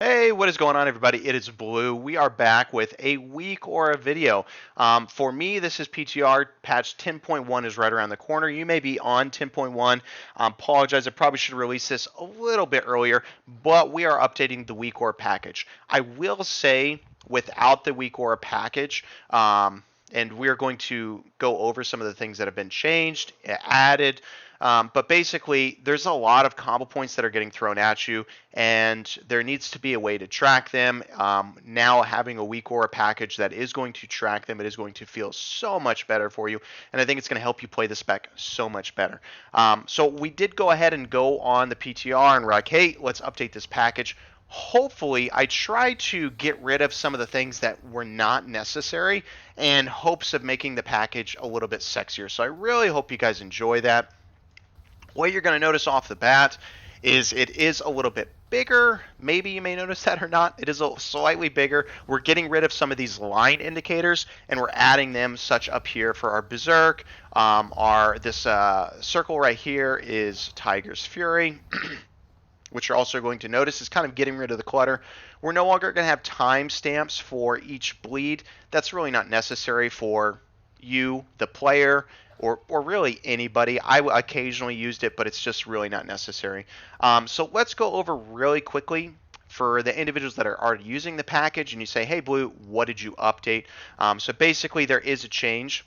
Hey, what is going on, everybody? It is Blue. We are back with a WeakAura video. For me, this is PTR. Patch 10.1 is right around the corner. You may be on 10.1. Apologize, I probably should release this a little bit earlier, but we are updating the WeakAura package. I will say, without the WeakAura package, and we're going to go over some of the things that have been changed, added. But basically, there's a lot of combo points that are getting thrown at you, and there needs to be a way to track them. Now, having a WeakAura package that is going to track them, it is going to feel so much better for you, and I think it's going to help you play the spec so much better. So we did go ahead and go on the PTR, and we're like, hey, let's update this package. Hopefully, I tried to get rid of some of the things that were not necessary in hopes of making the package a little bit sexier. So I really hope you guys enjoy that. What you're going to notice off the bat is it is a little bit bigger. Maybe you may notice that or not. It is a slightly bigger. We're getting rid of some of these line indicators, and we're adding them such up here for our Berserk. This circle right here is Tiger's Fury. Which you're also going to notice is kind of getting rid of the clutter. We're no longer going to have timestamps for each bleed. That's really not necessary for you, the player, or really anybody. I occasionally used it, but it's just really not necessary. So let's go over really quickly for the individuals that are already using the package, and you say, hey, Blue, what did you update? So basically, there is a change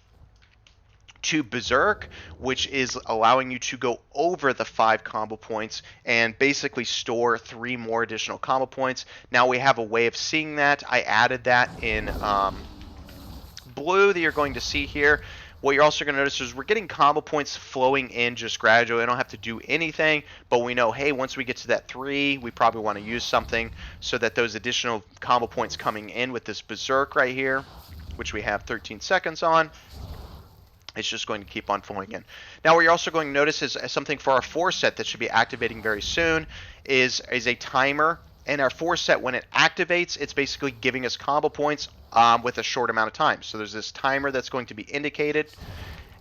to Berserk, which is allowing you to go over the 5 combo points and basically store 3 more additional combo points. Now we have a way of seeing that. I added that in blue that you're going to see here. What you're also going to notice is we're getting combo points flowing in just gradually. I don't have to do anything, but we know, hey, once we get to that 3, we probably want to use something so that those additional combo points coming in with this Berserk right here, which we have 13 seconds on, it's just going to keep on flowing in. Now, what you're also going to notice is something for our 4 set that should be activating very soon is a timer. And our 4 set, when it activates, it's basically giving us combo points with a short amount of time. So there's this timer that's going to be indicated.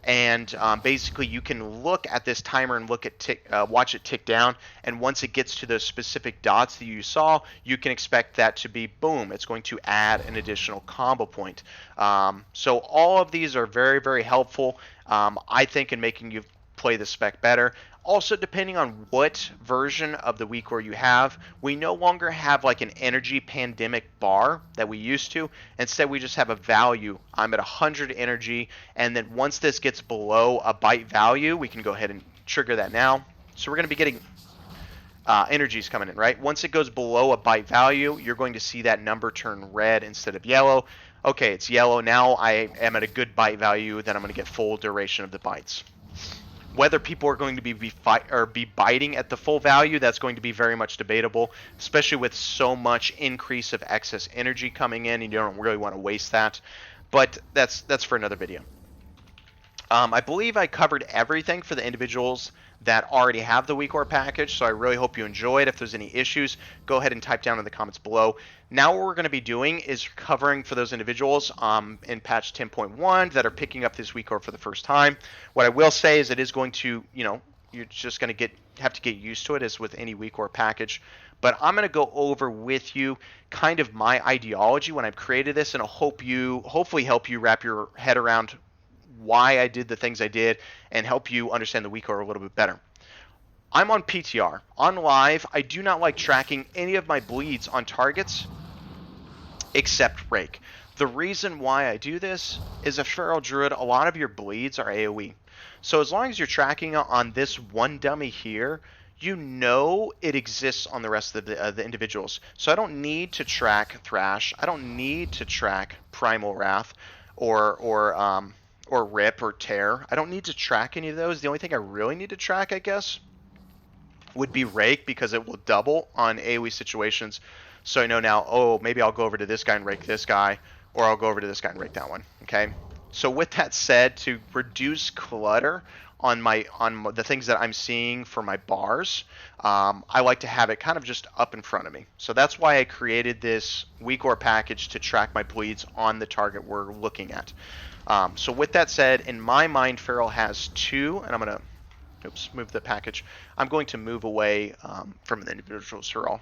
And basically, you can look at this timer and watch it tick down. And once it gets to those specific dots that you saw, you can expect that to be, boom, it's going to add an additional combo point. So all of these are very, very helpful, I think, in making you play the spec better. Also, depending on what version of the WeakAura you have, we no longer have like an energy pandemic bar that we used to. Instead, we just have a value. I'm at 100 energy, and then once this gets below a byte value, we can go ahead and trigger that now. So we're going to be getting energies coming in, right? Once it goes below a byte value, you're going to see that number turn red instead of yellow. Okay, it's yellow now. I am at a good byte value. Then I'm going to get full duration of the bytes. Whether people are going to be biting at the full value, that's going to be very much debatable, especially with so much increase of excess energy coming in, and you don't really want to waste that. But that's for another video. I believe I covered everything for the individuals that already have the WeakAura package, so I really hope you enjoy it. If there's any issues, go ahead and type down in the comments below. Now what we're going to be doing is covering for those individuals in patch 10.1 that are picking up this WeakAura for the first time. What I will say is it is going to, you're just going to have to get used to it as with any WeakAura package. But I'm going to go over with you kind of my ideology when I've created this, and I'll hopefully help you wrap your head around why I did the things I did and help you understand the WeakAura a little bit better. I'm on PTR. On live, I do not like tracking any of my bleeds on targets except Rake. The reason why I do this is a Feral Druid, a lot of your bleeds are AoE. So as long as you're tracking on this one dummy here, you know it exists on the rest of the individuals. So I don't need to track Thrash. I don't need to track Primal Wrath or Rip or Tear. I don't need to track any of those. The only thing I really need to track, I guess, would be Rake, because it will double on AoE situations. So I know now, oh, maybe I'll go over to this guy and rake this guy, or I'll go over to this guy and rake that one, okay? So with that said, to reduce clutter on the things that I'm seeing for my bars, I like to have it kind of just up in front of me. So that's why I created this WeakAura package to track my bleeds on the target we're looking at. So with that said, in my mind, Feral has 2, and I'm going to, move the package. I'm going to move away from the individuals who are all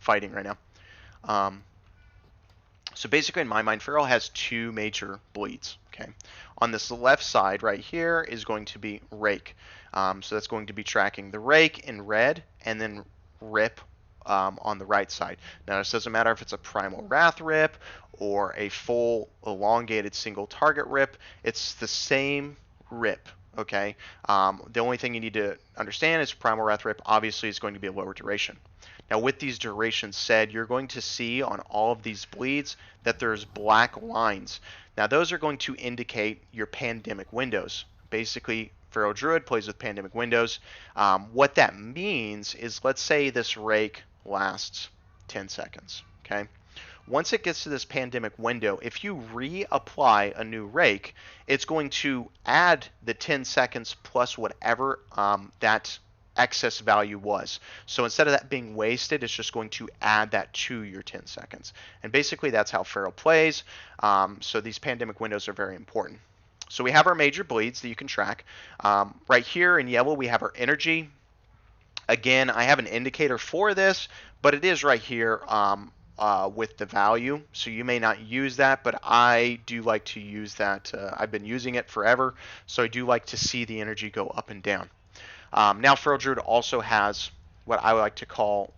fighting right now. So basically, in my mind, Feral has two major bleeds. Okay, on this left side right here is going to be Rake. So that's going to be tracking the Rake in red, and then Rip on the right side. Now this doesn't matter if it's a Primal Wrath Rip or a full elongated single target Rip. It's the same Rip. Okay. The only thing you need to understand is Primal Wrath Rip obviously is going to be a lower duration. Now with these durations said, you're going to see on all of these bleeds that there's black lines. Now those are going to indicate your pandemic windows. Basically, Feral Druid plays with pandemic windows. What that means is, let's say this Rake lasts 10 seconds. Okay. Once it gets to this pandemic window, if you reapply a new Rake, it's going to add the 10 seconds plus whatever that excess value was. So instead of that being wasted, it's just going to add that to your 10 seconds. And basically that's how Feral plays. So these pandemic windows are very important. So we have our major bleeds that you can track. Right here in yellow, we have our energy. Again, I have an indicator for this, but it is right here with the value. So you may not use that, but I do like to use that. I've been using it forever, so I do like to see the energy go up and down. Now, Feral Druid also has what I like to call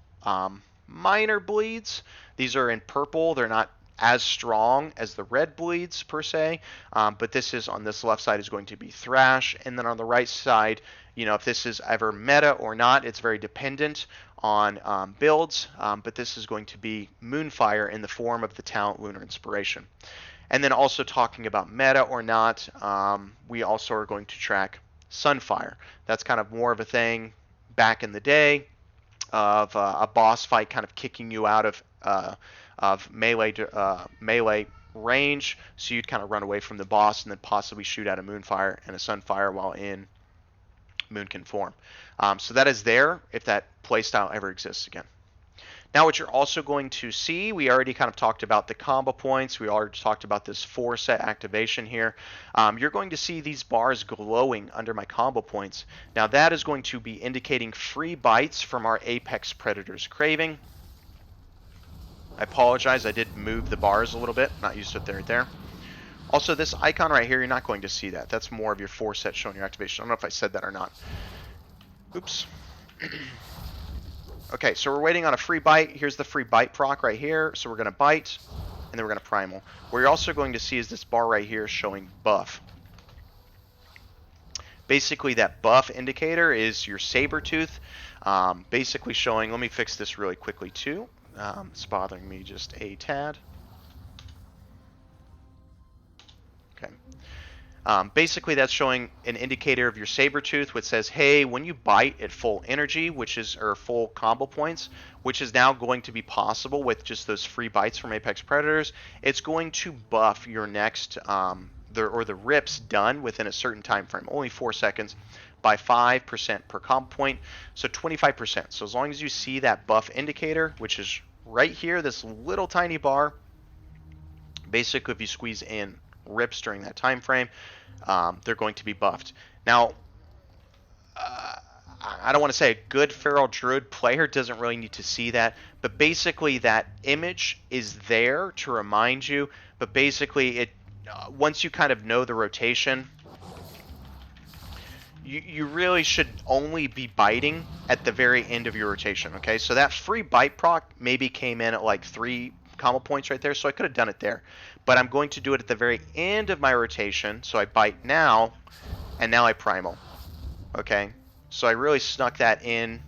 minor bleeds. These are in purple. They're not as strong as the red bleeds per se, but this is on this left side is going to be Thrash, and then on the right side, you know, if this is ever meta or not, it's very dependent on builds, but this is going to be Moonfire in the form of the talent Lunar Inspiration. And then also talking about meta or not, we also are going to track Sunfire. That's kind of more of a thing back in the day of a boss fight kind of kicking you out of melee range, so you'd kind of run away from the boss and then possibly shoot out a Moonfire and a Sunfire while in Moonkin form. So that is there if that playstyle ever exists again. Now what you're also going to see, we already kind of talked about the combo points. We already talked about this 4-set activation here. You're going to see these bars glowing under my combo points. Now that is going to be indicating free bites from our Apex Predators Craving. I apologize, I did move the bars a little bit, not used to it right there. Also, this icon right here, you're not going to see that. That's more of your 4-set showing your activation. I don't know if I said that or not. Oops. Okay, so we're waiting on a free bite. Here's the free bite proc right here. So we're going to bite, and then we're going to primal. What you're also going to see is this bar right here showing buff. Basically, that buff indicator is your Sabertooth. Basically showing, let me fix this really quickly too. It's bothering me just a tad. Okay. Basically, that's showing an indicator of your Sabertooth, which says, hey, when you bite at full energy, or full combo points, which is now going to be possible with just those free bites from Apex Predators, it's going to buff your next, the rips done within a certain time frame, only 4 seconds, by 5% per combo point, so 25%. So as long as you see that buff indicator, which is right here, this little tiny bar, basically if you squeeze in rips during that time frame, they're going to be buffed. Now, I don't want to say a good Feral Druid player doesn't really need to see that, but basically that image is there to remind you, but basically it once you kind of know the rotation, you really should only be biting at the very end of your rotation, okay? So that free bite proc maybe came in at like 3 combo points right there, so I could have done it there. But I'm going to do it at the very end of my rotation, so I bite now, and now I primal, okay? So I really snuck that in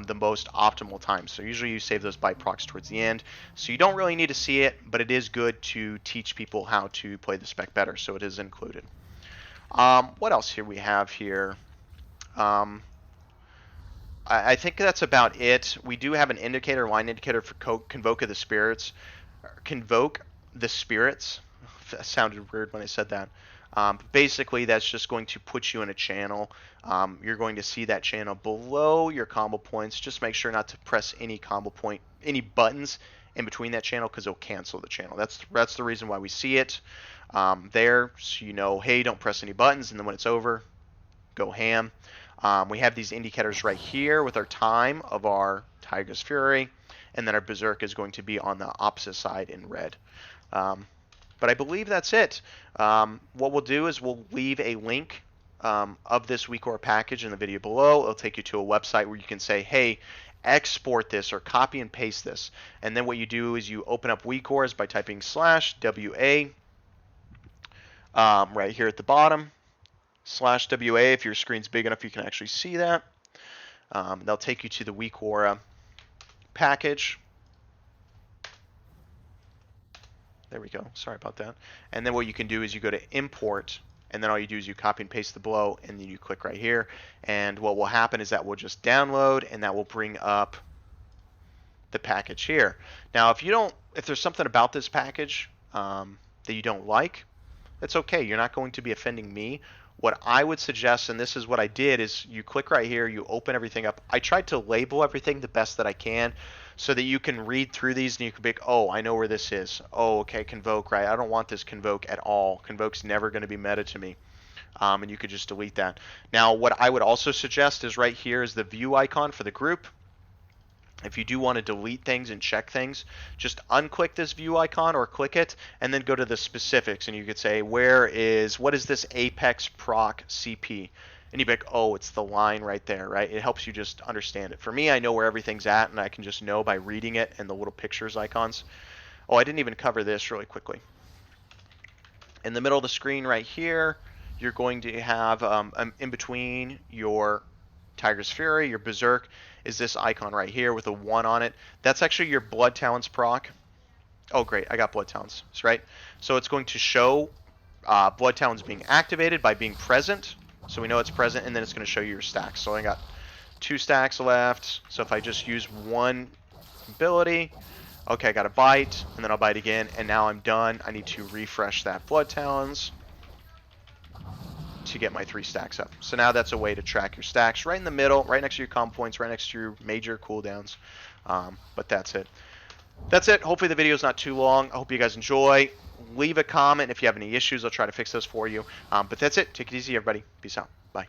the most optimal time. So usually you save those bite procs towards the end, so you don't really need to see it, but it is good to teach people how to play the spec better, so it is included. What else here we have here? I think that's about it. We do have an indicator, line indicator for Convoke the Spirits. Convoke the Spirits. That sounded weird when I said that. Basically, that's just going to put you in a channel. You're going to see that channel below your combo points. Just make sure not to press any any buttons in between that channel, because it'll cancel the channel. That's the reason why we see it there. So you know, hey, don't press any buttons, and then when it's over, go ham. We have these indicators right here with our time of our Tiger's Fury, and then our Berserk is going to be on the opposite side in red. But I believe that's it. What we'll do is we'll leave a link of this WeakAura package in the video below. It'll take you to a website where you can say, hey, export this or copy and paste this. And then what you do is you open up WeakAuras by typing /WA right here at the bottom. /WA, if your screen's big enough, you can actually see that. They'll take you to the WeakAura package. There we go. Sorry about that. And then what you can do is you go to import, and then all you do is you copy and paste the below, and then you click right here. And what will happen is that will just download, and that will bring up the package here. Now, if there's something about this package that you don't like, that's okay. You're not going to be offending me. What I would suggest, and this is what I did, is you click right here, you open everything up. I tried to label everything the best that I can so that you can read through these and you can be like, oh, I know where this is. Oh, okay, Convoke, right? I don't want this Convoke at all. Convoke's never going to be meta to me. And you could just delete that. Now, what I would also suggest is right here is the view icon for the group. If you do want to delete things and check things, just unclick this view icon or click it and then go to the specifics, and you could say, what is this Apex proc CP? And you'd be like, oh, it's the line right there, right? It helps you just understand it. For me, I know where everything's at, and I can just know by reading it and the little pictures icons. Oh, I didn't even cover this really quickly. In the middle of the screen right here, you're going to have in between your Tiger's Fury, your Berserk, is this icon right here with a 1 on it. That's actually your Blood Talons proc. Oh, great. I got Blood Talons. That's right. So it's going to show Blood Talons being activated by being present. So we know it's present, and then it's going to show you your stacks. So I got 2 stacks left. So if I just use 1 ability, okay, I got a bite, and then I'll bite again, and now I'm done. I need to refresh that Blood Talons to get my 3 stacks up. So now that's a way to track your stacks right in the middle, right next to your comp points, right next to your major cooldowns. But that's it. That's it. Hopefully the video is not too long. I hope you guys enjoy. Leave a comment if you have any issues. I'll try to fix those for you. But that's it. Take it easy, everybody. Peace out. Bye.